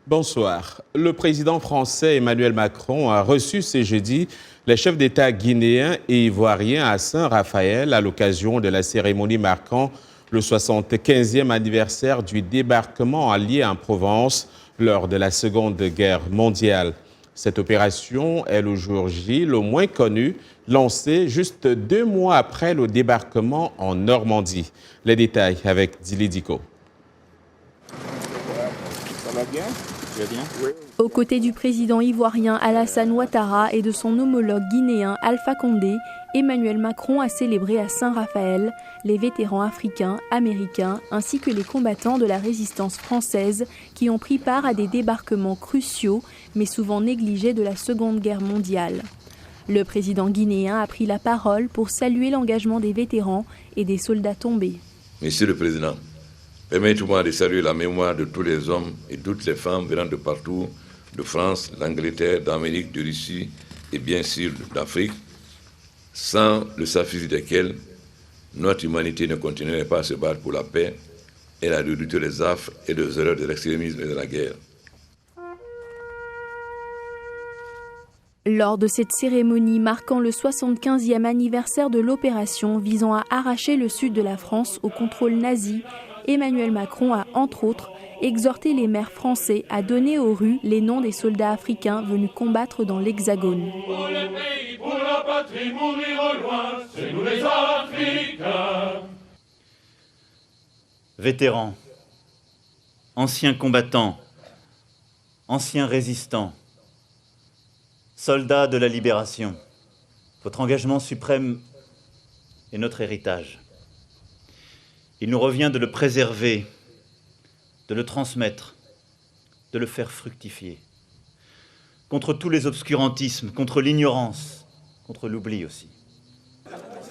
Bonsoir. Le président français Emmanuel Macron a reçu ce jeudi les chefs d'État guinéens et ivoiriens à Saint-Raphaël à l'occasion de la cérémonie marquant le 75e anniversaire du débarquement allié en Provence lors de la Seconde Guerre mondiale. Cette opération est le jour J, le moins connu, lancée juste 2 mois après le débarquement en Normandie. Les détails avec Dili Diko. Ça va bien? Aux côtés du président ivoirien Alassane Ouattara et de son homologue guinéen Alpha Condé, Emmanuel Macron a célébré à Saint-Raphaël les vétérans africains, américains ainsi que les combattants de la résistance française qui ont pris part à des débarquements cruciaux mais souvent négligés de la Seconde Guerre mondiale. Le président guinéen a pris la parole pour saluer l'engagement des vétérans et des soldats tombés. Monsieur le Président, permettez-moi de saluer la mémoire de tous les hommes et toutes les femmes venant de partout, de France, d'Angleterre, d'Amérique, de Russie et bien sûr d'Afrique, sans le sacrifice desquels notre humanité ne continuerait pas à se battre pour la paix et la réduction des affres et des horreurs de l'extrémisme et de la guerre. Lors de cette cérémonie marquant le 75e anniversaire de l'opération visant à arracher le sud de la France au contrôle nazi, Emmanuel Macron a, entre autres, exhorté les maires français à donner aux rues les noms des soldats africains venus combattre dans l'Hexagone. Pour le pays, pour la patrie, mourir au loin, c'est nous les Africains. Vétérans, anciens combattants, anciens résistants, soldats de la libération, votre engagement suprême est notre héritage. Il nous revient de le préserver, de le transmettre, de le faire fructifier. Contre tous les obscurantismes, contre l'ignorance, contre l'oubli aussi.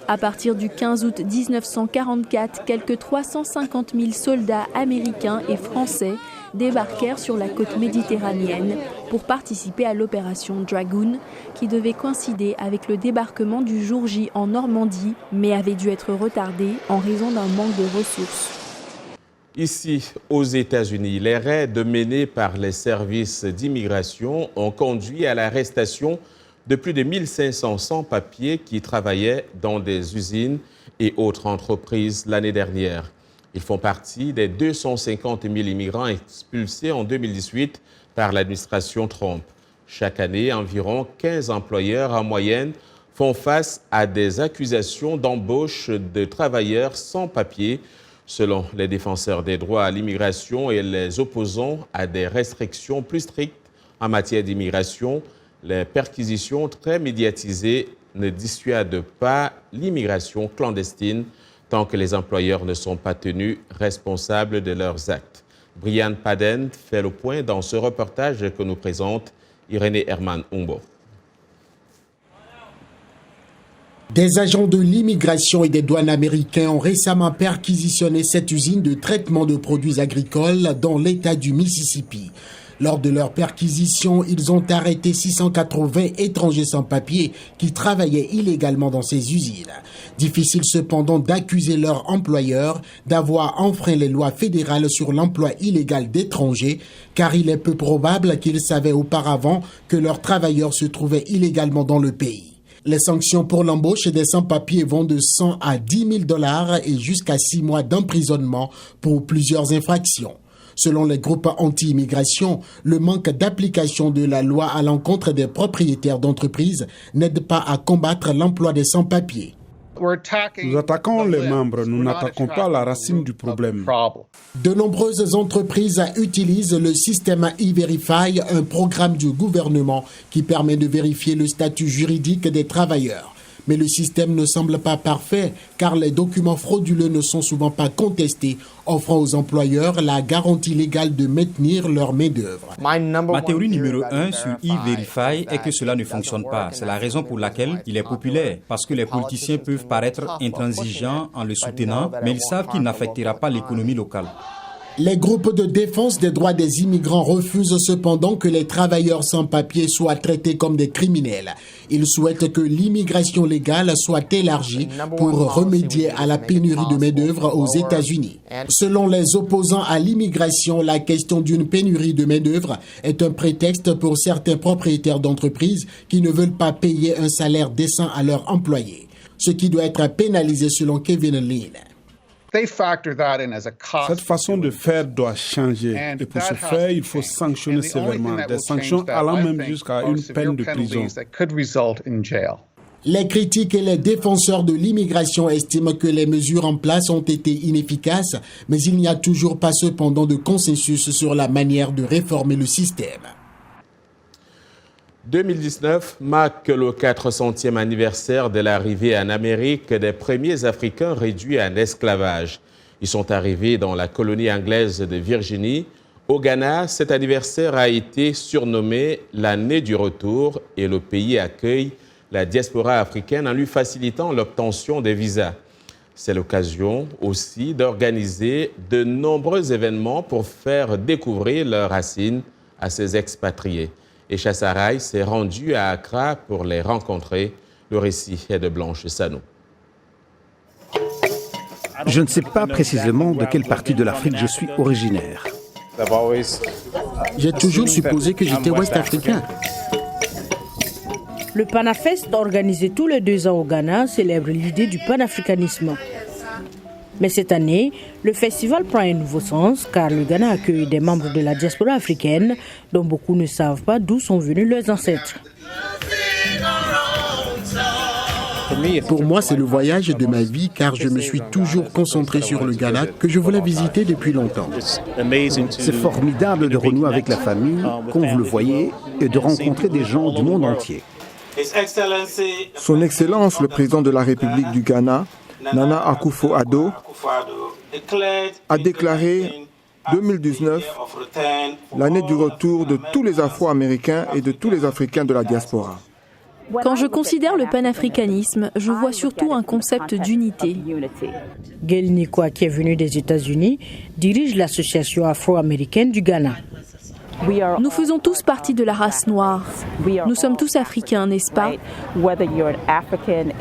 À partir du 15 août 1944, quelques 350 000 soldats américains et français débarquèrent sur la côte méditerranéenne pour participer à l'opération Dragoon, qui devait coïncider avec le débarquement du jour J en Normandie, mais avait dû être retardé en raison d'un manque de ressources. Ici, aux États-Unis, les raids menés par les services d'immigration ont conduit à l'arrestation de plus de 1500 sans-papiers qui travaillaient dans des usines et autres entreprises l'année dernière. Ils font partie des 250 000 immigrants expulsés en 2018 par l'administration Trump. Chaque année, environ 15 employeurs en moyenne font face à des accusations d'embauche de travailleurs sans papier, selon les défenseurs des droits à l'immigration et les opposants à des restrictions plus strictes en matière d'immigration. Les perquisitions très médiatisées ne dissuadent pas l'immigration clandestine tant que les employeurs ne sont pas tenus responsables de leurs actes. Brian Paden fait le point dans ce reportage que nous présente Irénée Herman Umbo. Des agents de l'immigration et des douanes américains ont récemment perquisitionné cette usine de traitement de produits agricoles dans l'État du Mississippi. Lors de leur perquisition, ils ont arrêté 680 étrangers sans papier qui travaillaient illégalement dans ces usines. Difficile cependant d'accuser leur employeur d'avoir enfreint les lois fédérales sur l'emploi illégal d'étrangers, car il est peu probable qu'ils savaient auparavant que leurs travailleurs se trouvaient illégalement dans le pays. Les sanctions pour l'embauche des sans-papiers vont de 100 à 10 000 $ et jusqu'à 6 mois d'emprisonnement pour plusieurs infractions. Selon les groupes anti-immigration, le manque d'application de la loi à l'encontre des propriétaires d'entreprises n'aide pas à combattre l'emploi des sans-papiers. Nous attaquons les membres, nous n'attaquons pas la racine du problème. De nombreuses entreprises utilisent le système E-Verify, un programme du gouvernement qui permet de vérifier le statut juridique des travailleurs. Mais le système ne semble pas parfait car les documents frauduleux ne sont souvent pas contestés, offrant aux employeurs la garantie légale de maintenir leur main-d'œuvre. Ma théorie numéro 1 sur E-Verify est que cela ne fonctionne pas. C'est la raison pour laquelle il est populaire. Parce que les politiciens peuvent paraître intransigeants en le soutenant, mais ils savent qu'il n'affectera pas l'économie locale. Les groupes de défense des droits des immigrants refusent cependant que les travailleurs sans papier soient traités comme des criminels. Ils souhaitent que l'immigration légale soit élargie pour remédier à la pénurie de main-d'œuvre aux États-Unis. Selon les opposants à l'immigration, la question d'une pénurie de main-d'œuvre est un prétexte pour certains propriétaires d'entreprises qui ne veulent pas payer un salaire décent à leurs employés, ce qui doit être pénalisé selon Kevin Lean. Cette façon de faire doit changer et pour ce faire, il faut sanctionner sévèrement, des sanctions allant même jusqu'à une peine de prison. Les critiques et les défenseurs de l'immigration estiment que les mesures en place ont été inefficaces, mais il n'y a toujours pas cependant de consensus sur la manière de réformer le système. 2019 marque le 400e anniversaire de l'arrivée en Amérique des premiers Africains réduits en esclavage. Ils sont arrivés dans la colonie anglaise de Virginie. Au Ghana, cet anniversaire a été surnommé l'année du retour et le pays accueille la diaspora africaine en lui facilitant l'obtention des visas. C'est l'occasion aussi d'organiser de nombreux événements pour faire découvrir leurs racines à ces expatriés. Et Chassaray s'est rendu à Accra pour les rencontrer. Le récit est de Blanche Sano. Je ne sais pas précisément de quelle partie de l'Afrique je suis originaire. J'ai toujours supposé que j'étais ouest-africain. Le Panafest, organisé tous les 2 ans au Ghana, célèbre l'idée du panafricanisme. Mais cette année, le festival prend un nouveau sens car le Ghana accueille des membres de la diaspora africaine dont beaucoup ne savent pas d'où sont venus leurs ancêtres. Pour moi, c'est le voyage de ma vie car je me suis toujours concentré sur le Ghana que je voulais visiter depuis longtemps. C'est formidable de renouer avec la famille, comme vous le voyez, et de rencontrer des gens du monde entier. Son Excellence, le président de la République du Ghana, Nana Akufo-Addo, a déclaré 2019 l'année du retour de tous les Afro-Américains et de tous les Africains de la diaspora. Quand je considère le panafricanisme, je vois surtout un concept d'unité. Gail Nikwa, qui est venu des États-Unis, dirige l'association afro-américaine du Ghana. Nous faisons tous partie de la race noire. Nous sommes tous africains, n'est-ce pas?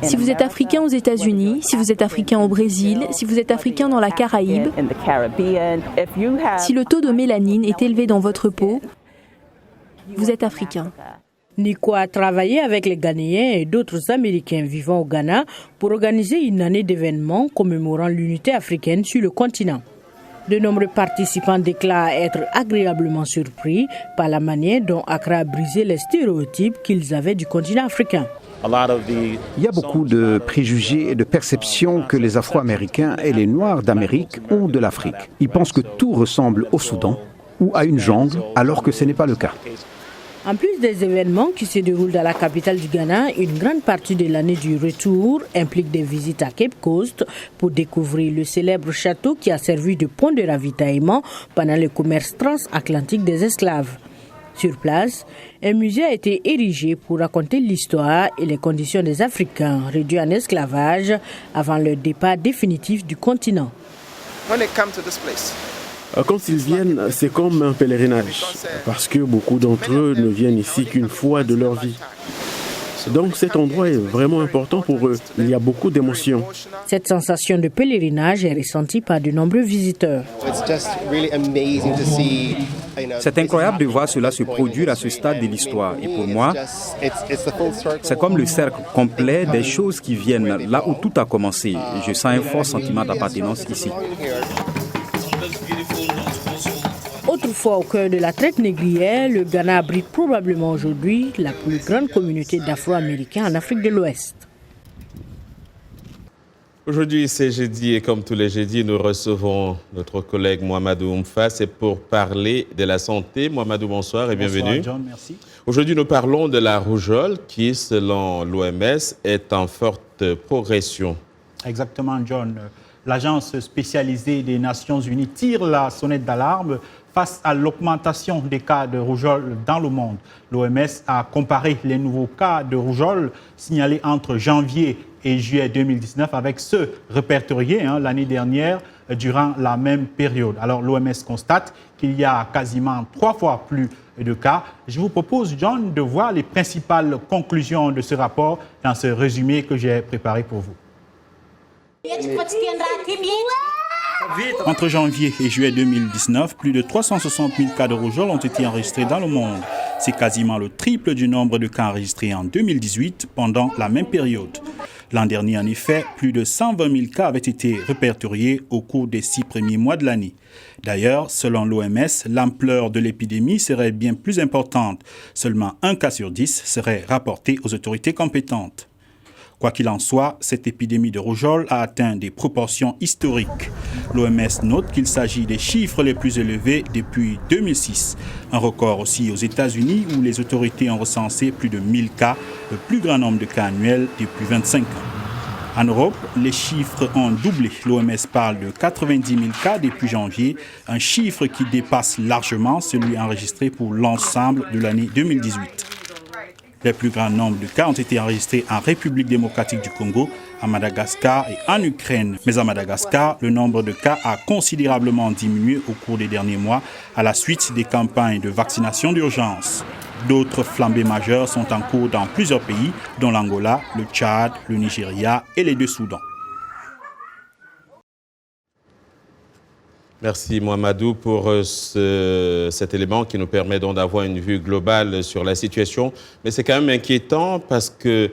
Si vous êtes africain aux États-Unis, si vous êtes africain au Brésil, si vous êtes africain dans la Caraïbe, si le taux de mélanine est élevé dans votre peau, vous êtes africain. Nikwa a travaillé avec les Ghanéens et d'autres Américains vivant au Ghana pour organiser une année d'événements commémorant l'unité africaine sur le continent. De nombreux participants déclarent être agréablement surpris par la manière dont Accra a brisé les stéréotypes qu'ils avaient du continent africain. Il y a beaucoup de préjugés et de perceptions que les Afro-Américains et les Noirs d'Amérique ont de l'Afrique. Ils pensent que tout ressemble au Soudan ou à une jungle, alors que ce n'est pas le cas. En plus des événements qui se déroulent dans la capitale du Ghana, une grande partie de l'année du retour implique des visites à Cape Coast pour découvrir le célèbre château qui a servi de point de ravitaillement pendant le commerce transatlantique des esclaves. Sur place, un musée a été érigé pour raconter l'histoire et les conditions des Africains réduits en esclavage avant leur départ définitif du continent. Quand ils viennent, c'est comme un pèlerinage, parce que beaucoup d'entre eux ne viennent ici qu'une fois de leur vie. Donc cet endroit est vraiment important pour eux. Il y a beaucoup d'émotions. Cette sensation de pèlerinage est ressentie par de nombreux visiteurs. C'est incroyable de voir cela se produire à ce stade de l'histoire. Et pour moi, c'est comme le cercle complet des choses qui viennent là où tout a commencé. Je sens un fort sentiment d'appartenance ici. Autrefois au cœur de la traite négrière, le Ghana abrite probablement aujourd'hui la plus grande communauté d'Afro-Américains en Afrique de l'Ouest. Aujourd'hui, c'est jeudi et comme tous les jeudis, nous recevons notre collègue Mohamedou Oumfa. C'est pour parler de la santé. Mohamedou, bonsoir et bienvenue. Bonsoir, John, merci. Aujourd'hui, nous parlons de la rougeole qui, selon l'OMS, est en forte progression. Exactement, John. L'agence spécialisée des Nations Unies tire la sonnette d'alarme face à l'augmentation des cas de rougeole dans le monde. L'OMS a comparé les nouveaux cas de rougeole signalés entre janvier et juillet 2019, avec ceux répertoriés l'année dernière durant la même période. Alors l'OMS constate qu'il y a quasiment 3 fois plus de cas. Je vous propose, John, de voir les principales conclusions de ce rapport dans ce résumé que j'ai préparé pour vous. Entre janvier et juillet 2019, plus de 360 000 cas de rougeole ont été enregistrés dans le monde. C'est quasiment le triple du nombre de cas enregistrés en 2018 pendant la même période. L'an dernier, en effet, plus de 120 000 cas avaient été répertoriés au cours des 6 premiers mois de l'année. D'ailleurs, selon l'OMS, l'ampleur de l'épidémie serait bien plus importante. Seulement 1 cas sur 10 serait rapporté aux autorités compétentes. Quoi qu'il en soit, cette épidémie de rougeole a atteint des proportions historiques. L'OMS note qu'il s'agit des chiffres les plus élevés depuis 2006. Un record aussi aux États-Unis où les autorités ont recensé plus de 1000 cas, le plus grand nombre de cas annuels depuis 25 ans. En Europe, les chiffres ont doublé. L'OMS parle de 90 000 cas depuis janvier, un chiffre qui dépasse largement celui enregistré pour l'ensemble de l'année 2018. Les plus grands nombres de cas ont été enregistrés en République démocratique du Congo, à Madagascar et en Ukraine. Mais à Madagascar, le nombre de cas a considérablement diminué au cours des derniers mois à la suite des campagnes de vaccination d'urgence. D'autres flambées majeures sont en cours dans plusieurs pays, dont l'Angola, le Tchad, le Nigeria et les 2 Soudans. Merci Mohamedou pour cet élément qui nous permet donc d'avoir une vue globale sur la situation. Mais c'est quand même inquiétant parce que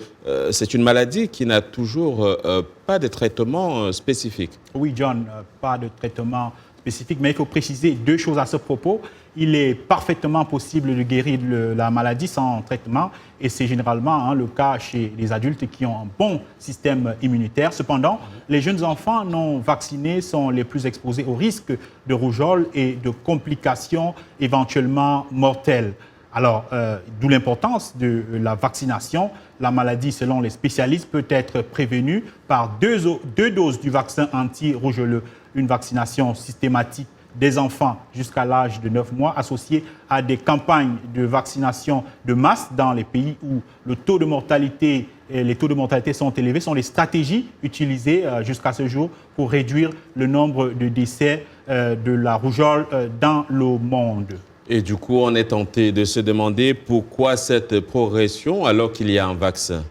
c'est une maladie qui n'a toujours pas de traitement spécifique. Oui, John, pas de traitement spécifique, mais il faut préciser 2 choses à ce propos. Il est parfaitement possible de guérir la maladie sans traitement et c'est généralement le cas chez les adultes qui ont un bon système immunitaire. Cependant, les jeunes enfants non vaccinés sont les plus exposés au risque de rougeole et de complications éventuellement mortelles. Alors, d'où l'importance de la vaccination. La maladie, selon les spécialistes, peut être prévenue par 2 doses du vaccin anti-rougeoleux. Une vaccination systématique des enfants jusqu'à l'âge de 9 mois associée à des campagnes de vaccination de masse dans les pays où les taux de mortalité sont élevés, sont les stratégies utilisées jusqu'à ce jour pour réduire le nombre de décès de la rougeole dans le monde. Et du coup, on est tenté de se demander pourquoi cette progression alors qu'il y a un vaccin.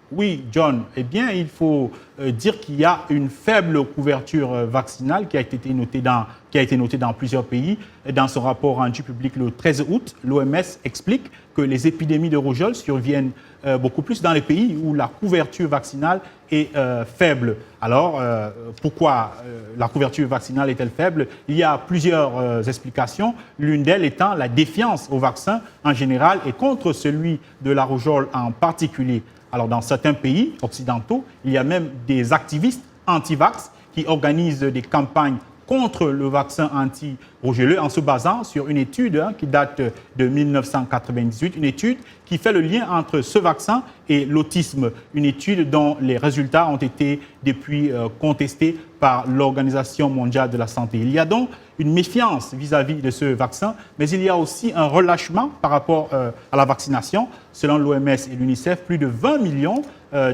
Oui, John. Eh bien, il faut dire qu'il y a une faible couverture vaccinale qui a été notée dans plusieurs pays. Dans son rapport rendu public le 13 août, l'OMS explique que les épidémies de rougeole surviennent beaucoup plus dans les pays où la couverture vaccinale est faible. Alors, pourquoi la couverture vaccinale est-elle faible? Il y a plusieurs explications. L'une d'elles étant la défiance au vaccin en général et contre celui de la rougeole en particulier. Alors, dans certains pays occidentaux, il y a même des activistes anti-vax qui organisent des campagnes contre le vaccin anti-rougeoleux en se basant sur une étude qui date de 1998, une étude qui fait le lien entre ce vaccin et l'autisme, une étude dont les résultats ont été depuis contestés par l'Organisation mondiale de la santé. Il y a donc une méfiance vis-à-vis de ce vaccin, mais il y a aussi un relâchement par rapport à la vaccination. Selon l'OMS et l'UNICEF, plus de 20 millions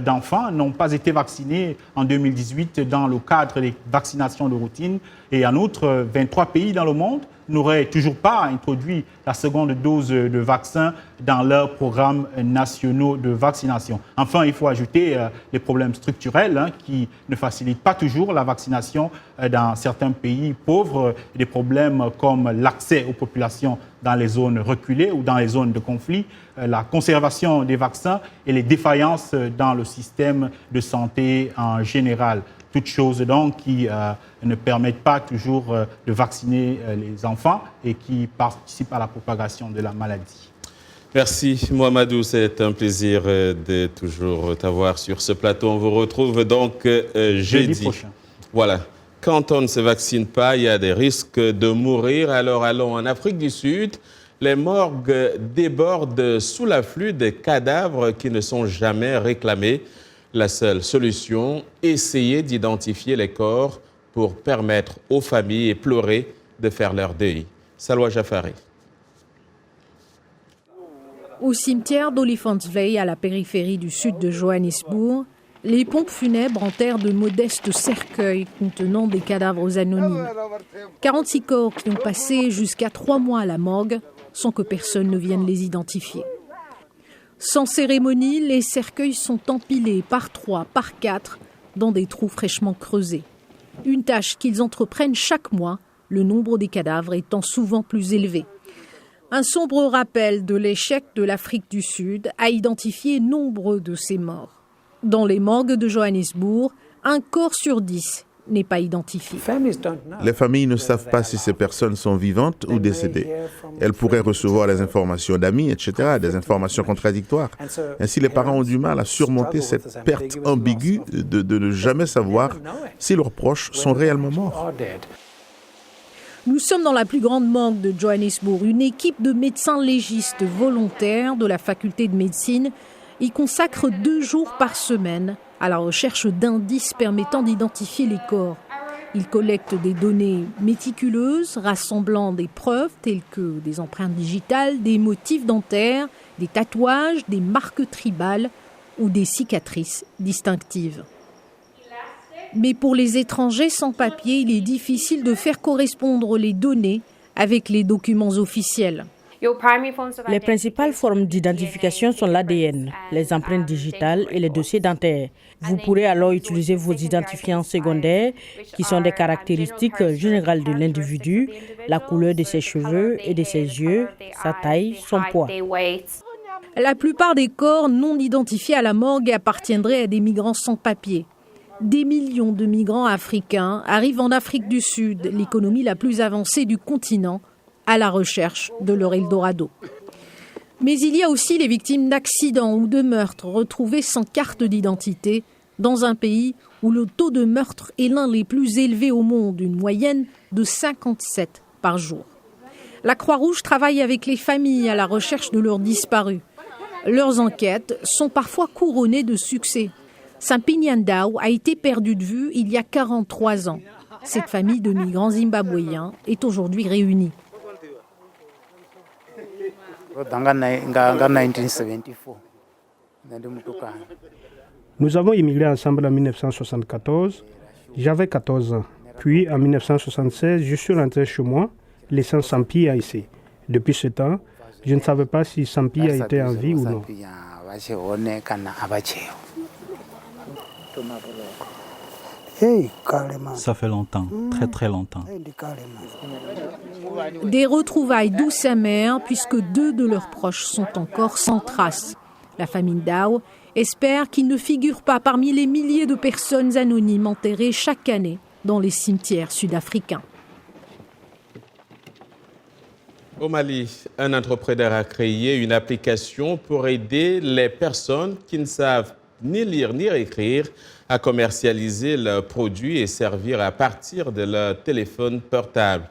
d'enfants n'ont pas été vaccinés en 2018 dans le cadre des vaccinations de routine. Et en outre, 23 pays dans le monde n'auraient toujours pas introduit la seconde dose de vaccin dans leurs programmes nationaux de vaccination. Enfin, il faut ajouter les problèmes structurels qui ne facilitent pas toujours la vaccination dans certains pays pauvres, des problèmes comme l'accès aux populations dans les zones reculées ou dans les zones de conflit, la conservation des vaccins et les défaillances dans le système de santé en général. Toutes choses donc qui ne permettent pas toujours de vacciner les enfants et qui participent à la propagation de la maladie. Merci Mohamedou, c'est un plaisir de toujours t'avoir sur ce plateau. On vous retrouve donc jeudi prochain. Voilà. Quand on ne se vaccine pas, il y a des risques de mourir. Alors allons en Afrique du Sud. Les morgues débordent sous l'afflux des cadavres qui ne sont jamais réclamés. La seule solution, essayer d'identifier les corps pour permettre aux familles éplorées de faire leur deuil. Salwa Jafari. Au cimetière d'Olifantsvlei, à la périphérie du sud de Johannesburg, Les pompes funèbres enterrent de modestes cercueils contenant des cadavres anonymes. 46 corps qui ont passé jusqu'à 3 mois à la morgue sans que personne ne vienne les identifier. Sans cérémonie, les cercueils sont empilés par 3, par 4 dans des trous fraîchement creusés. Une tâche qu'ils entreprennent chaque mois, le nombre des cadavres étant souvent plus élevé. Un sombre rappel de l'échec de l'Afrique du Sud à identifier nombre de ces morts. Dans les morgues de Johannesburg, un corps sur 10 n'est pas identifié. Les familles ne savent pas si ces personnes sont vivantes ou décédées. Elles pourraient recevoir des informations d'amis, etc., des informations contradictoires. Ainsi, les parents ont du mal à surmonter cette perte ambiguë de ne jamais savoir si leurs proches sont réellement morts. Nous sommes dans la plus grande morgue de Johannesburg. Une équipe de médecins légistes volontaires de la faculté de médecine y consacre 2 jours par semaine à la recherche d'indices permettant d'identifier les corps. Ils collectent des données méticuleuses rassemblant des preuves telles que des empreintes digitales, des motifs dentaires, des tatouages, des marques tribales ou des cicatrices distinctives. Mais pour les étrangers sans papier, il est difficile de faire correspondre les données avec les documents officiels. Les principales formes d'identification sont l'ADN, les empreintes digitales et les dossiers dentaires. Vous pourrez alors utiliser vos identifiants secondaires qui sont des caractéristiques générales de l'individu, la couleur de ses cheveux et de ses yeux, sa taille, son poids. La plupart des corps non identifiés à la morgue appartiendraient à des migrants sans papier. Des millions de migrants africains arrivent en Afrique du Sud, l'économie la plus avancée du continent, à la recherche de leur Eldorado. Mais il y a aussi les victimes d'accidents ou de meurtres retrouvées sans carte d'identité dans un pays où le taux de meurtre est l'un des plus élevés au monde, une moyenne de 57 par jour. La Croix-Rouge travaille avec les familles à la recherche de leurs disparus. Leurs enquêtes sont parfois couronnées de succès. Sampignan Ndao a été perdu de vue il y a 43 ans. Cette famille de migrants zimbabwéens est aujourd'hui réunie. Nous avons immigré ensemble en 1974. J'avais 14 ans. Puis en 1976, je suis rentré chez moi, laissant Sampi ici. Depuis ce temps, je ne savais pas si Sampi a été en vie ou non. Ça fait longtemps, très très longtemps. Des retrouvailles douces amères puisque 2 de leurs proches sont encore sans trace. La famille Ndao espère qu'ils ne figurent pas parmi les milliers de personnes anonymes enterrées chaque année dans les cimetières sud-africains. Au Mali, un entrepreneur a créé une application pour aider les personnes qui ne savent ni lire ni écrire à commercialiser leurs produits et servir à partir de leur téléphone portable.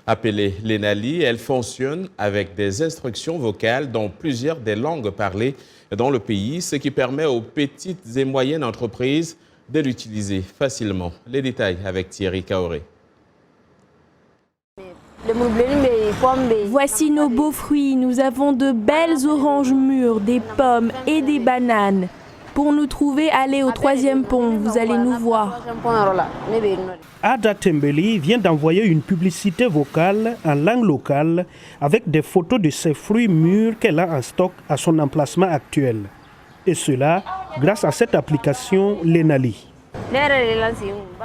Appelée Lenali, elle fonctionne avec des instructions vocales dans plusieurs des langues parlées dans le pays, ce qui permet aux petites et moyennes entreprises de l'utiliser facilement. Les détails avec Thierry Kaoré. Voici nos beaux fruits. Nous avons de belles oranges mûres, des pommes et des bananes. Pour nous trouver, allez au 3e pont, vous allez nous voir. Ada Tembeli vient d'envoyer une publicité vocale en langue locale avec des photos de ses fruits mûrs qu'elle a en stock à son emplacement actuel. Et cela grâce à cette application Lenali.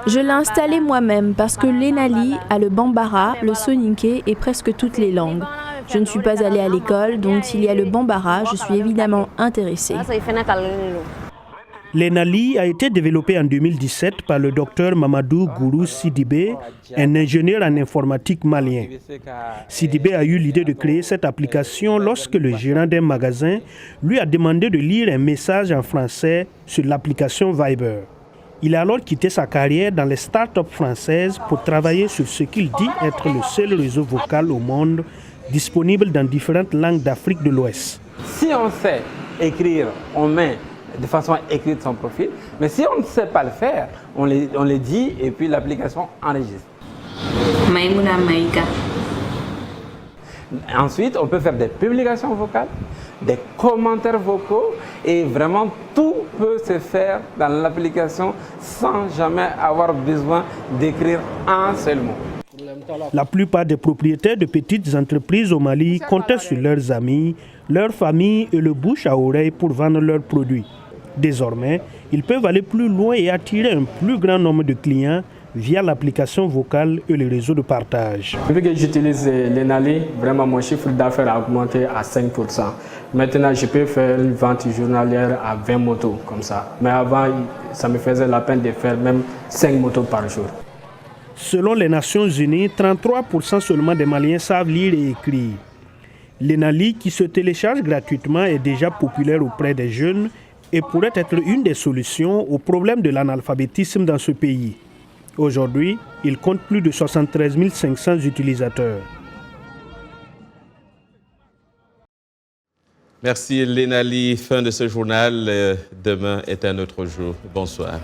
Je l'ai installé moi-même parce que Lenali a le bambara, le soninké et presque toutes les langues. Je ne suis pas allée à l'école, donc s'il y a le bambara, je suis évidemment intéressée. Lenali a été développé en 2017 par le docteur Mamadou Gourou Sidibé, un ingénieur en informatique malien. Sidibé a eu l'idée de créer cette application lorsque le gérant d'un magasin lui a demandé de lire un message en français sur l'application Viber. Il a alors quitté sa carrière dans les startups françaises pour travailler sur ce qu'il dit être le seul réseau vocal au monde disponible dans différentes langues d'Afrique de l'Ouest. Si on sait écrire, on met de façon écrite son profil, mais si on ne sait pas le faire, on le dit et puis l'application enregistre. Ensuite, on peut faire des publications vocales, des commentaires vocaux et vraiment tout peut se faire dans l'application sans jamais avoir besoin d'écrire un seul mot. La plupart des propriétaires de petites entreprises au Mali comptaient sur leurs amis, leur famille et le bouche à oreille pour vendre leurs produits. Désormais, ils peuvent aller plus loin et attirer un plus grand nombre de clients via l'application vocale et les réseaux de partage. Depuis que j'utilise l'Enali, vraiment mon chiffre d'affaires a augmenté à 5%. Maintenant, je peux faire une vente journalière à 20 motos comme ça. Mais avant, ça me faisait la peine de faire même 5 motos par jour. Selon les Nations Unies, 33% seulement des Maliens savent lire et écrire. L'Enali, qui se télécharge gratuitement, est déjà populaire auprès des jeunes et pourrait être une des solutions au problème de l'analphabétisme dans ce pays. Aujourd'hui, il compte plus de 73 500 utilisateurs. Merci L'Enali. Fin de ce journal. Demain est un autre jour. Bonsoir.